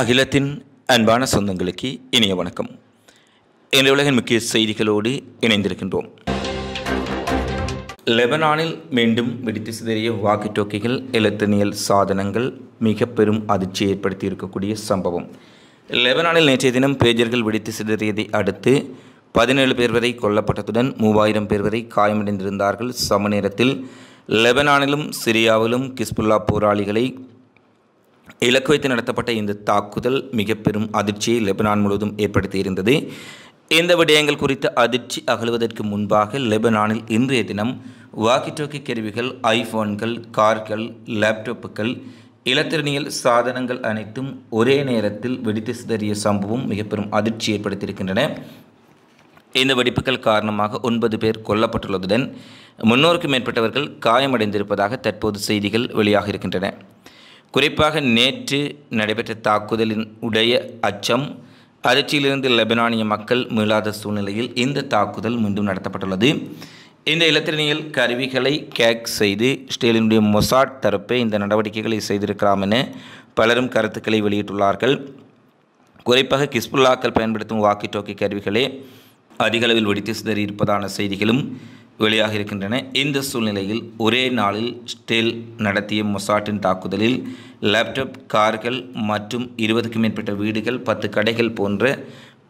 அகிலத்தின் அன்பான சொந்தங்களுக்கு இனிய வணக்கம். இன்றைய உலகின் முக்கிய செய்திகளோடு இணைந்திருக்கின்றோம். லெபனானில் மீண்டும் வெடித்து சிதறிய வாக்கி டோக்கிகள், எலக்ட்ரானியல் சாதனங்கள் மிக பெரும் அதிர்ச்சி ஏற்படுத்தி இருக்கக்கூடிய சம்பவம். லெபனானில் நேற்றைய தினம் பேஜர்கள் வெடித்து சிதறியதை அடுத்து 17 பேர் வரை கொல்லப்பட்டதுடன் 3000 பேர் வரை காயமடைந்திருந்தார்கள். சம நேரத்தில் லெபனானிலும் சிரியாவிலும் கிஸ்புல்லா போராளிகளை இலக்கு வைத்து நடத்தப்பட்ட இந்த தாக்குதல் மிக பெரும் அதிர்ச்சியை லெபனான் முழுவதும் ஏற்படுத்தியிருந்தது. இந்த விடயங்கள் குறித்த அதிர்ச்சி அகலுவதற்கு முன்பாக லெபனானில் இன்றைய தினம் வாக்கி டோக்கி கருவிகள், ஐபோன்கள், கார்கள், லேப்டாப்புகள், எலக்ட்ரானியல் சாதனங்கள் அனைத்தும் ஒரே நேரத்தில் வெடித்து சிதறிய சம்பவம் மிக பெரும் அதிர்ச்சி ஏற்படுத்தியிருக்கின்றன. இந்த வெடிப்புகள் காரணமாக 9 பேர் கொல்லப்பட்டுள்ளதுடன் 300க்கும் மேற்பட்டவர்கள் காயமடைந்திருப்பதாக தற்போது செய்திகள் வெளியாக இருக்கின்றன. குறிப்பாக நேற்று நடைபெற்ற தாக்குதலின் உடைய அச்சம், அதிர்ச்சியிலிருந்து லெபனானிய மக்கள் மீளாத சூழ்நிலையில் இந்த தாக்குதல் மீண்டும் நடத்தப்பட்டுள்ளது. இந்த எலக்ட்ரானியல் கருவிகளை கேக் செய்து இஸ்ரேலினுடைய மொசாட் தரப்பே இந்த நடவடிக்கைகளை செய்திருக்கலாம் என பலரும் கருத்துக்களை வெளியிட்டுள்ளார்கள். குறிப்பாக கிஸ்புல்லாக்கள் பயன்படுத்தும் வாக்கி டோக்கி கருவிகளே அதிக அளவில் வெடித்து சிதறி இருப்பதான செய்திகளும் வெளியாக இருக்கின்றன. இந்த சூழ்நிலையில் ஒரே நாளில் இஸ்ரேல் நடத்திய மொசாட்டின் தாக்குதலில் லேப்டாப், கார்கள் மற்றும் 20க்கும் மேற்பட்ட வீடுகள், 10 கடைகள் போன்ற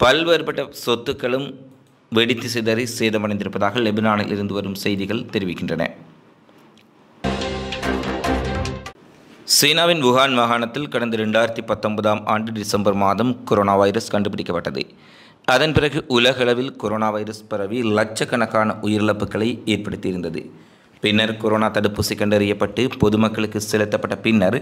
பல்வேறுபட்ட சொத்துக்களும் வெடித்து சிதறி சேதமடைந்திருப்பதாக லெபனானில் இருந்து வரும் செய்திகள் தெரிவிக்கின்றன. சீனாவின் வுஹான் மாகாணத்தில் கடந்த 2019ஆம் ஆண்டு டிசம்பர் மாதம் கொரோனா வைரஸ் கண்டுபிடிக்கப்பட்டது. அதன் பிறகு உலகளவில் கொரோனா வைரஸ் பரவி லட்சக்கணக்கான உயிரிழப்புகளை ஏற்படுத்தியிருந்தது. பின்னர் கொரோனா தடுப்பூசி கண்டறியப்பட்டு பொதுமக்களுக்கு செலுத்தப்பட்ட பின்னர்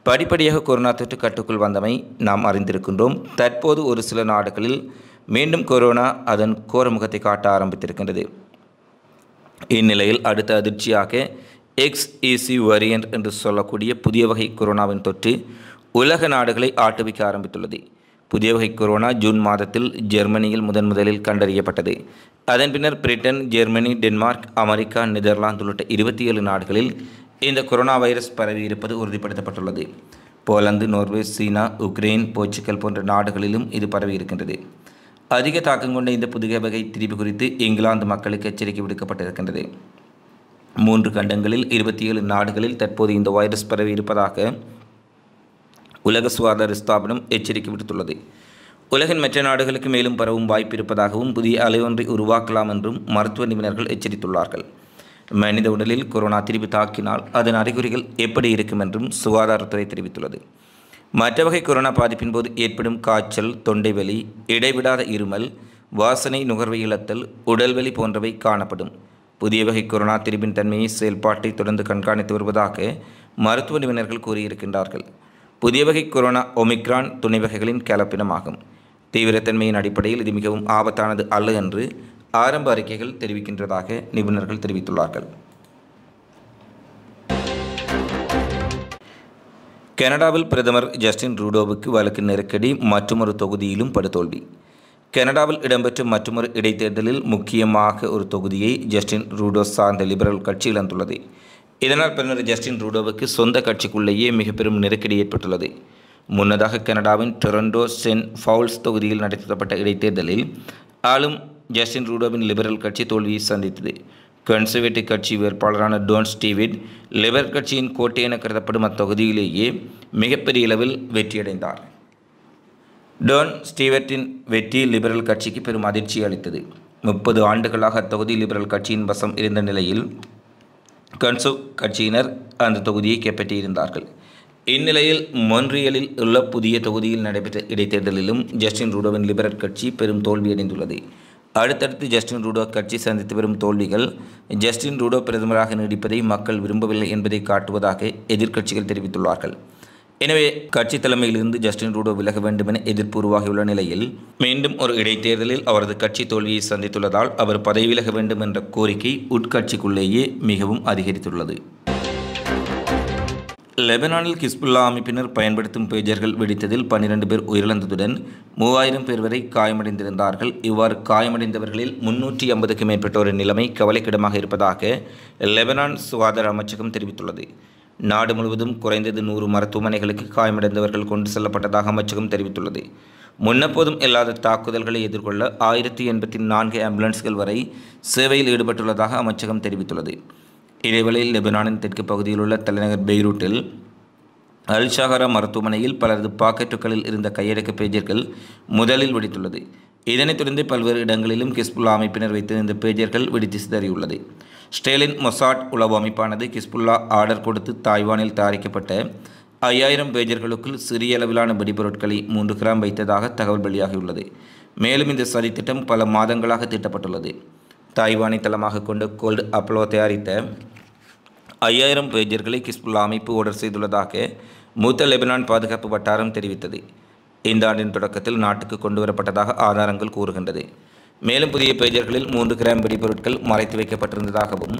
படிப்படியாக கொரோனா தொற்று கட்டுக்குள் வந்தமை நாம் அறிந்திருக்கின்றோம். தற்போது ஒரு சில நாடுகளில் மீண்டும் கொரோனா அதன் கோரமுகத்தை காட்ட ஆரம்பித்திருக்கின்றது. இந்நிலையில் அடுத்த அதிர்ச்சியாக XEC வேரியண்ட் என்று சொல்லக்கூடிய புதிய வகை கொரோனாவின் தொற்று உலக நாடுகளை ஆட்டுவிக்க ஆரம்பித்துள்ளது. புதிய வகை கொரோனா ஜூன் மாதத்தில் ஜெர்மனியில் முதலில் கண்டறியப்பட்டது. அதன் பின்னர் Britain, Germany, Denmark, America, Netherlands உள்ளிட்ட 27 நாடுகளில் இந்த கொரோனா வைரஸ் பரவி இருப்பது உறுதிப்படுத்தப்பட்டுள்ளது. போலந்து, நோர்வே, சீனா, உக்ரைன், போர்ச்சுகல் போன்ற நாடுகளிலும் இது பரவி இருக்கின்றது. அதிக தாக்கம் கொண்ட இந்த புதிய வகை திரிபு குறித்து இங்கிலாந்து மக்களுக்கு எச்சரிக்கை விடுக்கப்பட்டிருக்கின்றது. 3 கண்டங்களில் 27 நாடுகளில் தற்போது இந்த வைரஸ் பரவி இருப்பதாக உலக சுகாதார ஸ்தாபனம் எச்சரிக்கை விடுத்துள்ளது. உலகின் மற்ற நாடுகளுக்கு மேலும் பரவும் வாய்ப்பு இருப்பதாகவும் புதிய அலை ஒன்றை உருவாக்கலாம் என்றும் மருத்துவ நிபுணர்கள் எச்சரித்துள்ளார்கள். மனித உடலில் கொரோனா திரிபு தாக்கினால் அதன் அறிகுறிகள் எப்படி இருக்கும் என்றும் சுகாதாரத்துறை தெரிவித்துள்ளது. மற்ற வகை கொரோனா பாதிப்பின் போது ஏற்படும் காய்ச்சல், தொண்டை வலி, இடைவிடாத இருமல், வாசனை நுகர்வை இழத்தல், உடல்வலி போன்றவை காணப்படும். புதிய வகை கொரோனா திரிபின் தன்மையை, செயல்பாட்டை தொடர்ந்து கண்காணித்து வருவதாக மருத்துவ நிபுணர்கள் கூறியிருக்கின்றார்கள். புதிய வகை கொரோனா ஒமிக்ரான் துணை வகைகளின் கலப்பினமாகும். தீவிரத்தன்மையின் அடிப்படையில் இது மிகவும் ஆபத்தானது அல்ல என்று ஆரம்ப அறிக்கைகள் தெரிவிக்கின்றதாக நிபுணர்கள் தெரிவித்துள்ளார்கள். கனடாவில் பிரதமர் ஜஸ்டின் ட்ரூடோவுக்கு வழக்கு நெருக்கடி, மற்றொரு தொகுதியிலும் படுதோல்வி. கனடாவில் இடம்பெற்ற மற்றொரு இடைத்தேர்தலில் முக்கியமாக ஒரு தொகுதியை ஜஸ்டின் ட்ரூடோ சார்ந்த லிபரல் கட்சி இழந்துள்ளது. இதனால் பிரதமர் ஜஸ்டின் ட்ரூடோவுக்கு சொந்த கட்சிக்குள்ளேயே மிக பெரும் நெருக்கடி ஏற்பட்டுள்ளது. முன்னதாக கனடாவின் டொரண்டோ சென்ட் பவுல்ஸ் தொகுதியில் நடத்தப்பட்ட இடைத்தேர்தலில் ஆளும் ஜஸ்டின் ட்ரூடோவின் லிபரல் கட்சி தோல்வியை சந்தித்தது. கன்சர்வேட்டிவ் கட்சி வேட்பாளரான டோன் ஸ்டீவிட் லிபரல் கட்சியின் கோட்டை என கருதப்படும் அத்தொகுதியிலேயே மிகப்பெரிய அளவில் வெற்றியடைந்தார். டோன் ஸ்டீவர்ட்டின் வெற்றி லிபரல் கட்சிக்கு பெரும் அதிர்ச்சி அளித்தது. 30 ஆண்டுகளாக அத்தொகுதி லிபரல் கட்சியின் வசம் இருந்த நிலையில் கன்சர்வ் கட்சியினர் அந்த தொகுதியை கைப்பற்றியிருந்தார்கள். இந்நிலையில் மொன்றியலில் உள்ள புதிய தொகுதியில் நடைபெற்ற இடைத்தேர்தலிலும் ஜஸ்டின் ட்ரூடோவின் லிபரல் கட்சி பெரும் தோல்வியடைந்துள்ளது. அடுத்தடுத்து ஜஸ்டின் ட்ரூடோ கட்சி சந்தித்து வரும் தோல்விகள் ஜஸ்டின் ட்ரூடோ பிரதமராக நீடிப்பதை மக்கள் விரும்பவில்லை என்பதை காட்டுவதாக எதிர்க்கட்சிகள் தெரிவித்துள்ளார்கள். எனவே கட்சி தலைமையிலிருந்து ஜஸ்டின் ட்ரூடோ விலக வேண்டும் என எதிர்ப்பு உருவாகியுள்ள நிலையில் மீண்டும் ஒரு இடைத்தேர்தலில் அவரது கட்சி தோல்வியை சந்தித்துள்ளதால் அவர் பதவி விலக வேண்டும் என்ற கோரிக்கை உட்கட்சிக்குள்ளேயே மிகவும் அதிகரித்துள்ளது. லெபனானில் கிஸ்புல்லா அமைப்பினர் பயன்படுத்தும் பேஜர்கள் வெடித்ததில் 12 பேர் உயிரிழந்ததுடன் 3000 பேர் வரை காயமடைந்திருந்தார்கள். இவ்வாறு காயமடைந்தவர்களில் 350க்கும் மேற்பட்டோரின் நிலைமை கவலைக்கிடமாக இருப்பதாக லெபனான் சுகாதார அமைச்சகம் தெரிவித்துள்ளது. நாடு முழுவதும் குறைந்தது 100 மருத்துவமனைகளுக்கு காயமடைந்தவர்கள் கொண்டு செல்லப்பட்டதாக அமைச்சகம் தெரிவித்துள்ளது. முன்னெப்போதும் இல்லாத தாக்குதல்களை எதிர்கொள்ள 1084 ஆம்புலன்ஸ்கள் வரை சேவையில் ஈடுபட்டுள்ளதாக அமைச்சகம் தெரிவித்துள்ளது. இதேவேளையில் லெபனானின் தெற்கு பகுதியில் உள்ள தலைநகர் பெய்ரூட்டில் அல் ஷஹரா மருத்துவமனையில் பலரது பாக்கெட்டுகளில் இருந்த கையடக்க பேஜர்கள் முதலில் வெடித்துள்ளது. இதனைத் தொடர்ந்து பல்வேறு இடங்களிலும் ஹிஸ்புல்லா அமைப்பினர் வைத்திருந்த பேஜர்கள் வெடித்து சிதறியுள்ளது. ஸ்டேலின் மொசாட் உளவு அமைப்பானது ஹிஸ்புல்லா ஆர்டர் கொடுத்து தாய்வானில் தயாரிக்கப்பட்ட 5000 பேஜர்களுக்குள் சிறிய அளவிலான வெடிபொருட்களை 3 கிராம் வைத்ததாக தகவல் வெளியாகியுள்ளது. மேலும் இந்த சதித்திட்டம் பல மாதங்களாக தீட்டப்பட்டுள்ளது. தாய்வானை தளமாக கொண்ட கோல்டு அப்பலோ தயாரித்த 5000 பேஜர்களை ஹிஸ்புல்லா அமைப்பு ஆர்டர் செய்துள்ளதாக மூத்த லெபனான் பாதுகாப்பு வட்டாரம் தெரிவித்தது. இந்த ஆண்டின் தொடக்கத்தில் நாட்டுக்கு கொண்டு வரப்பட்டதாக ஆதாரங்கள் கூறுகின்றது. மேலும் புதிய பேஜர்களில் 3 கிராம் வெடிபொருட்கள் மறைத்து வைக்கப்பட்டிருந்ததாகவும்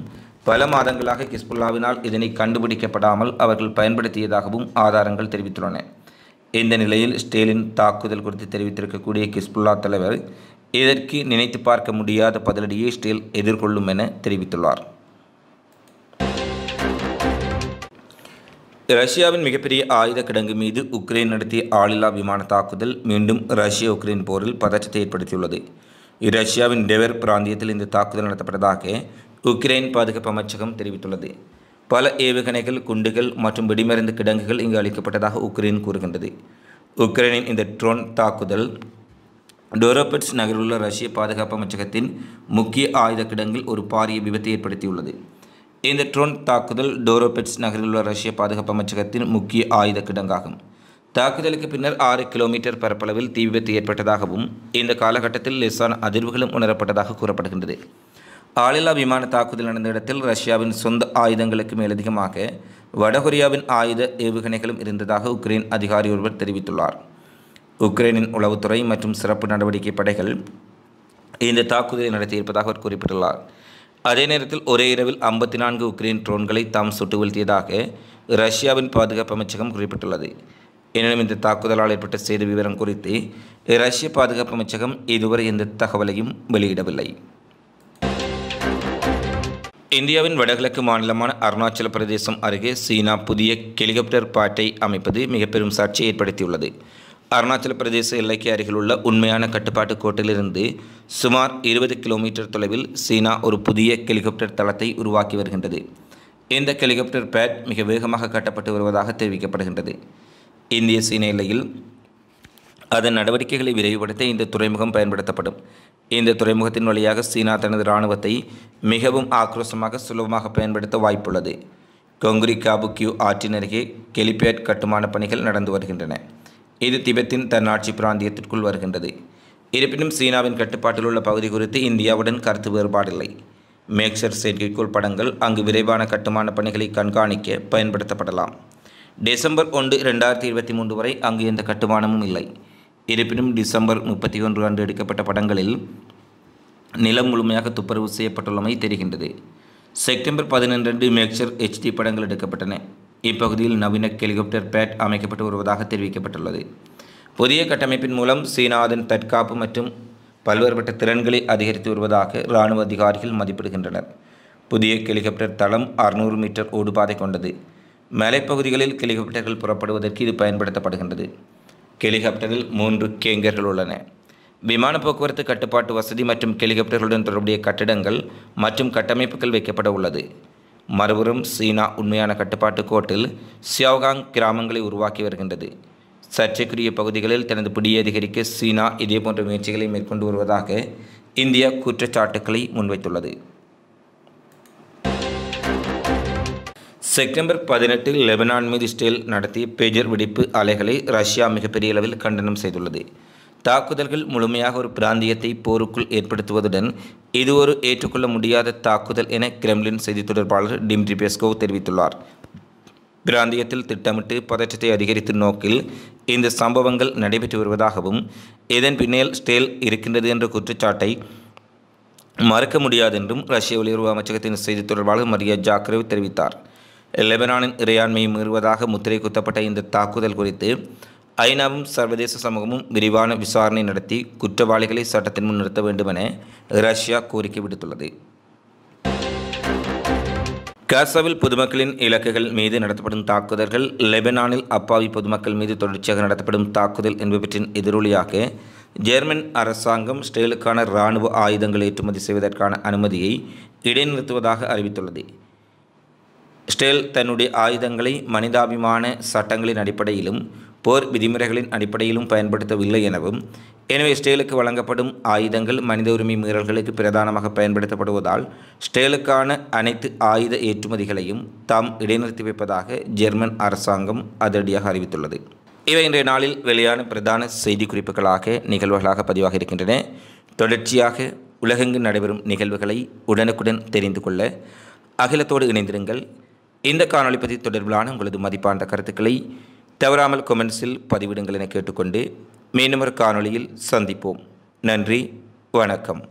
பல மாதங்களாக ஹிஸ்புல்லாவினால் இதனை கண்டுபிடிக்கப்படாமல் அவர்கள் பயன்படுத்தியதாகவும் ஆதாரங்கள் தெரிவித்துள்ளன. இந்த நிலையில் ஸ்டேலின் தாக்குதல் குறித்து தெரிவித்திருக்கக்கூடிய ஹிஸ்புல்லா தலைவர் இதற்கு நினைத்து பார்க்க முடியாத பதிலடியை ஸ்டேல் எதிர்கொள்ளும் என தெரிவித்துள்ளார். ரஷ்யாவின் மிகப்பெரிய ஆயுத கிடங்கு மீது உக்ரைன் நடத்திய ஆளில்லா விமான தாக்குதல் மீண்டும் ரஷ்ய உக்ரைன் போரில் பதற்றத்தை ஏற்படுத்தியுள்ளது. ரஷ்யாவின் டெவர் பிராந்தியத்தில் இந்த தாக்குதல் நடத்தப்பட்டதாக உக்ரைன் பாதுகாப்பு அமைச்சகம் தெரிவித்துள்ளது. பல ஏவுகணைகள், குண்டுகள் மற்றும் வெடிமருந்து கிடங்குகள் இங்கு அளிக்கப்பட்டதாக உக்ரைன் கூறுகின்றது. உக்ரைனின் இந்த ட்ரோன் தாக்குதல் டோரோபெட்ஸ் நகரில் உள்ள ரஷ்ய பாதுகாப்பு அமைச்சகத்தின் முக்கிய ஆயுத கிடங்கில் ஒரு பாரிய விபத்தை ஏற்படுத்தியுள்ளது. இந்த ட்ரோன் தாக்குதல் டோரோபெட்ஸ் நகரில் உள்ள ரஷ்ய பாதுகாப்பு அமைச்சகத்தின் முக்கிய ஆயுத கிடங்காகும். தாக்குதலுக்கு பின்னர் 6 கிலோமீட்டர் பரப்பளவில் தீ விபத்து ஏற்பட்டதாகவும் இந்த காலகட்டத்தில் லேசான அதிர்வுகளும் உணரப்பட்டதாக கூறப்படுகின்றது. ஆளில்லா விமான தாக்குதல் நடந்த இடத்தில் ரஷ்யாவின் சொந்த ஆயுதங்களுக்கு மேலதிகமாக வடகொரியாவின் ஆயுத ஏவுகணைகளும் இருந்ததாக உக்ரைன் அதிகாரி ஒருவர் தெரிவித்துள்ளார். உக்ரைனின் உளவுத்துறை மற்றும் சிறப்பு நடவடிக்கை படைகள் இந்த தாக்குதலை நடத்தியிருப்பதாக அவர் குறிப்பிட்டுள்ளார். அதே நேரத்தில் ஒரே இரவில் 54 உக்ரைன் ட்ரோன்களை தாம் சுட்டு வீழ்த்தியதாக ரஷ்யாவின் பாதுகாப்பு அமைச்சகம் குறிப்பிட்டுள்ளது. எனினும் இந்த தாக்குதலால் ஏற்பட்ட சேத விவரம் குறித்து ரஷ்ய பாதுகாப்பு அமைச்சகம் இதுவரை எந்த தகவலையும் வெளியிடவில்லை. இந்தியாவின் வடகிழக்கு மாநிலமான அருணாச்சல பிரதேசம் அருகே சீனா புதிய ஹெலிகாப்டர் பேட்டை அமைப்பது மிக பெரும் சர்ச்சையை ஏற்படுத்தியுள்ளது. அருணாச்சல பிரதேச எல்லைக்கு அருகில் உள்ள உண்மையான கட்டுப்பாட்டு கோட்டிலிருந்து சுமார் 20 கிலோமீட்டர் தொலைவில் சீனா ஒரு புதிய ஹெலிகாப்டர் தளத்தை உருவாக்கி வருகின்றது. இந்த ஹெலிகாப்டர் பேட் மிக வேகமாக கட்டப்பட்டு வருவதாக தெரிவிக்கப்படுகின்றது. இந்திய சீன எல்லையில் அதன் நடவடிக்கைகளை விரைவுபடுத்த இந்த துறைமுகம் பயன்படுத்தப்படும். இந்த துறைமுகத்தின் வழியாக சீனா தனது இராணுவத்தை மிகவும் ஆக்ரோஷமாக சுலபமாக பயன்படுத்த வாய்ப்புள்ளது. கொங்குரி காபுக்யூ ஆற்றின் அருகே ஹெலிபேட் கட்டுமான பணிகள் நடந்து வருகின்றன. இது திபெத்தின் தன்னாட்சி பிராந்தியத்திற்குள் வருகின்றது. இருப்பினும் சீனாவின் கட்டுப்பாட்டில் உள்ள பகுதி குறித்து இந்தியாவுடன் கருத்து வேறுபாடில்லை. மேக்சர் செயற்கைக்கோள் படங்கள் அங்கு விரைவான கட்டுமான பணிகளை கண்காணிக்க பயன்படுத்தப்படலாம். டிசம்பர் 1, 2023 வரை அங்கு எந்த கட்டுமானமும் இல்லை. இருப்பினும் டிசம்பர் 31 அன்று எடுக்கப்பட்ட படங்களில் நிலம் முழுமையாக துப்புரவு செய்யப்பட்டுள்ளமை தெரிகின்றது. செப்டம்பர் 11 அன்று மேக்சர் HD படங்கள் எடுக்கப்பட்டன. இப்பகுதியில் நவீன ஹெலிகாப்டர் பேட் அமைக்கப்பட்டு வருவதாக தெரிவிக்கப்பட்டுள்ளது. புதிய கட்டமைப்பின் மூலம் சீனா அதன் தற்காப்பு மற்றும் பல்வேறுபட்ட திறன்களை அதிகரித்து வருவதாக இராணுவ அதிகாரிகள் மதிப்பிடுகின்றனர். புதிய ஹெலிகாப்டர் தளம் 600 மீட்டர் ஓடுபாதை கொண்டது. மலைப்பகுதிகளில் ஹெலிகாப்டர்கள் புறப்படுவதற்கு இது பயன்படுத்தப்படுகின்றது. ஹெலிகாப்டரில் 3 கேங்கர்கள் உள்ளன. விமான போக்குவரத்து கட்டுப்பாட்டு வசதி மற்றும் ஹெலிகாப்டர்களுடன் தொடர்புடைய கட்டிடங்கள் மற்றும் கட்டமைப்புகள் வைக்கப்பட உள்ளது. மறுபுறம் சீனா உண்மையான கட்டுப்பாட்டு கோட்டில் சியாவ்காங் கிராமங்களை உருவாக்கி வருகின்றது. சர்ச்சைக்குரிய பகுதிகளில் தனது பிடியை அதிகரிக்க சீனா இதேபோன்ற முயற்சிகளை மேற்கொண்டு வருவதாக இந்தியா குற்றச்சாட்டுக்களை முன்வைத்துள்ளது. செப்டம்பர் 18 லெபனான் மீது இஸ்ரேல் நடத்திய பேஜர் வெடிப்பு அலைகளை ரஷ்யா மிகப்பெரிய அளவில் கண்டனம் செய்துள்ளது. தாக்குதல்கள் முழுமையாக ஒரு பிராந்தியத்தை போருக்குள் ஏற்படுத்துவதுடன் இது ஒரு ஏற்றுக்கொள்ள முடியாத தாக்குதல் என கிரெம்லின் செய்தி தொடர்பாளர் டிமிட்ரி பெஸ்கோவ் தெரிவித்துள்ளார். பிராந்தியத்தில் திட்டமிட்டு பதற்றத்தை அதிகரிக்கும் நோக்கில் இந்த சம்பவங்கள் நடைபெற்று வருவதாகவும் இதன் பின்னேல் ஸ்டேல் இருக்கின்றது என்ற குற்றச்சாட்டை மறுக்க முடியாதென்றும் ரஷ்ய வெளியுறவு அமைச்சகத்தின் செய்தி தொடர்பாளர் மரியா ஜாக்ரேவ் தெரிவித்தார். லெபனானின் இறையாண்மையை மீறுவதாக முத்திரை குத்தப்பட்ட இந்த தாக்குதல் குறித்து ஐநாவும் சர்வதேச சமூகமும் விரிவான விசாரணை நடத்தி குற்றவாளிகளை சட்டத்தின் முன் நிறுத்த வேண்டும் என ரஷ்யா கோரிக்கை விடுத்துள்ளது. காசாவில் பொதுமக்களின் இலக்குகள் மீது நடத்தப்படும் தாக்குதல்கள், லெபனானில் அப்பாவி பொதுமக்கள் மீது தொடர்ச்சியாக நடத்தப்படும் தாக்குதல் என்பவற்றின் எதிரொலியாக ஜெர்மன் அரசாங்கம் இஸ்ரேலுக்கான இராணுவ ஆயுதங்கள் ஏற்றுமதி செய்வதற்கான அனுமதியை இடைநிறுத்துவதாக அறிவித்துள்ளது. இஸ்ரேல் தன்னுடைய ஆயுதங்களை மனிதாபிமான சட்டங்களின் அடிப்படையிலும் போர் விதிமுறைகளின் அடிப்படையிலும் பயன்படுத்தவில்லை எனவும், எனவே இஸ்ரேலுக்கு வழங்கப்படும் ஆயுதங்கள் மனித உரிமை மீறல்களுக்கு பிரதானமாக பயன்படுத்தப்படுவதால் இஸ்ரேலுக்கான அனைத்து ஆயுத ஏற்றுமதிகளையும் தாம் இடைநிறுத்தி வைப்பதாக ஜெர்மன் அரசாங்கம் அதிரடியாக அறிவித்துள்ளது. இவை இன்றைய நாளில் வெளியான பிரதான செய்தி குறிப்புகளாக நிகழ்வுகளாக பதிவாக இருக்கின்றன. தொடர்ச்சியாக உலகெங்கு நடைபெறும் நிகழ்வுகளை உடனுக்குடன் தெரிந்து கொள்ள அகிலத்தோடு இணைந்திருங்கள். இந்த காணொளி பற்றி தொடர்பிலான உங்களது மதிப்பான கருத்துக்களை தவறாமல் கொமெண்ட்ஸில் பதிவிடுங்கள் என கேட்டுக்கொண்டு மீண்டும் ஒரு காணொளியில் சந்திப்போம். நன்றி, வணக்கம்.